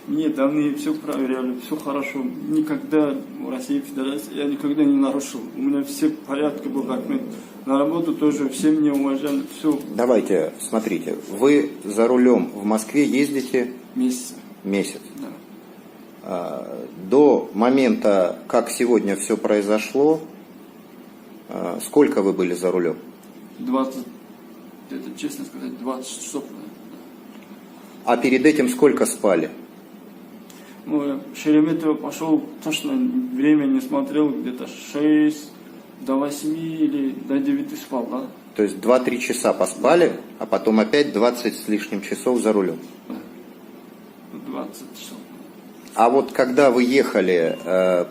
мне данные все проверяли, все хорошо. Никогда в России Федерации я никогда не нарушил. У меня все в порядке был документ. На работу тоже все меня уважали, все. Давайте, смотрите, вы за рулем в Москве ездите Месяц. месяц. Да. До момента, как сегодня все произошло, сколько вы были за рулем? 20, это честно сказать, 20 часов. А перед этим сколько спали? Ну, я в Шереметьево пошел, точно время не смотрел, где-то 6 до 8 или до 9 спал, да? То есть 2-3 часа поспали, а потом опять 20 с лишним часов за рулем. 20 часов. А вот когда вы ехали,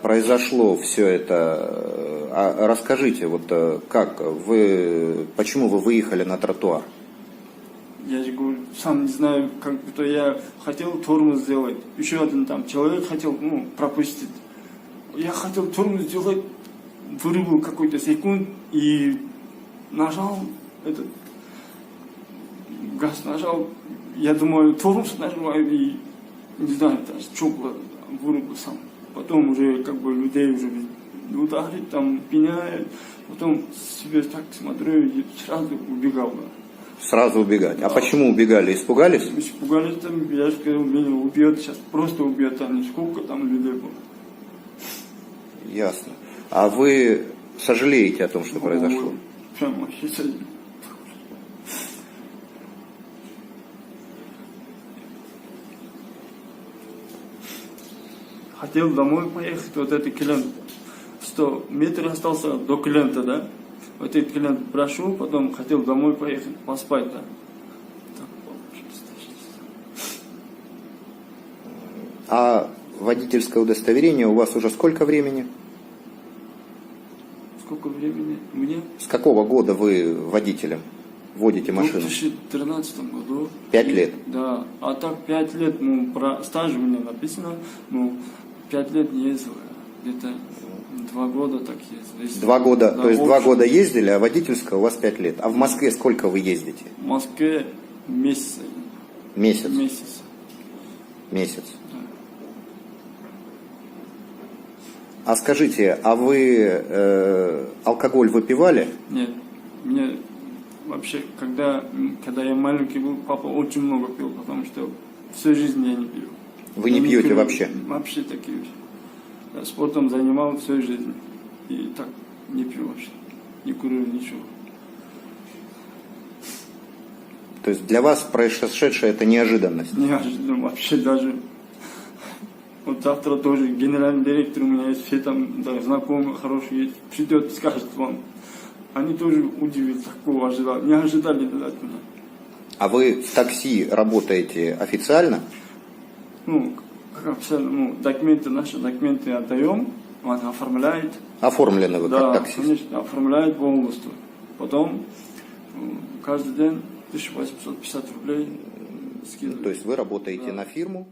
произошло все это, расскажите, вот как вы, почему вы выехали на тротуар? Я же говорю, сам не знаю, как будто я хотел тормоз сделать. Еще один там человек хотел, пропустить. Я хотел тормоз сделать, вырубил какой-то секунд и нажал этот газ нажал. Я думаю, тормоз нажимаю и не знаю, даже что было, вырубил сам. Потом уже как бы людей уже ударить, там пеняют. Потом себе так смотрю и сразу убегал. Сразу убегать. А почему убегали? Испугались? Испугались, там, я же сказал, меня убьет, сейчас просто убьет, там нисколько там людей было. Ясно. А вы сожалеете о том, что произошло? Прям вообще сожалею. Хотел домой поехать, вот этот клиент, 100 метров остался до клиента, да? Вот этот клиент прошел, потом хотел домой поехать, поспать, да? А водительское удостоверение у вас уже сколько времени? Сколько времени? Мне? С какого года вы водителем водите машину? В 2013 году. 5 лет? Да. А так 5 лет, про стаж у меня написано, 5 лет не ездил. Где-то 2 года так ездил. 2 года, да, то есть 2 года ездили, а водительское у вас 5 лет. А в Москве сколько вы ездите? В Москве месяц. Месяц? Месяц. Да. А скажите, а вы алкоголь выпивали? Нет. Мне вообще, когда я маленький был, папа очень много пил, потому что всю жизнь я не пил. Вы не пьете пью, вообще? Вообще такие. Я спортом занимался всю жизнь. И так не пью вообще. Не курю, ничего. То есть для вас произошедшее это неожиданность? Неожиданно вообще даже. Вот завтра тоже генеральный директор у меня есть, все там да, знакомые, хорошие есть. Придет и скажет вам. Они тоже удивились, такого ожидали. Не ожидали от меня. А вы в такси работаете официально? Как официально, наши документы отдаем, он оформляет. Оформлены вы да, как таксист? Конечно, оформляет полностью. Потом каждый день 1850 рублей скидывают. То есть вы работаете да. на фирму?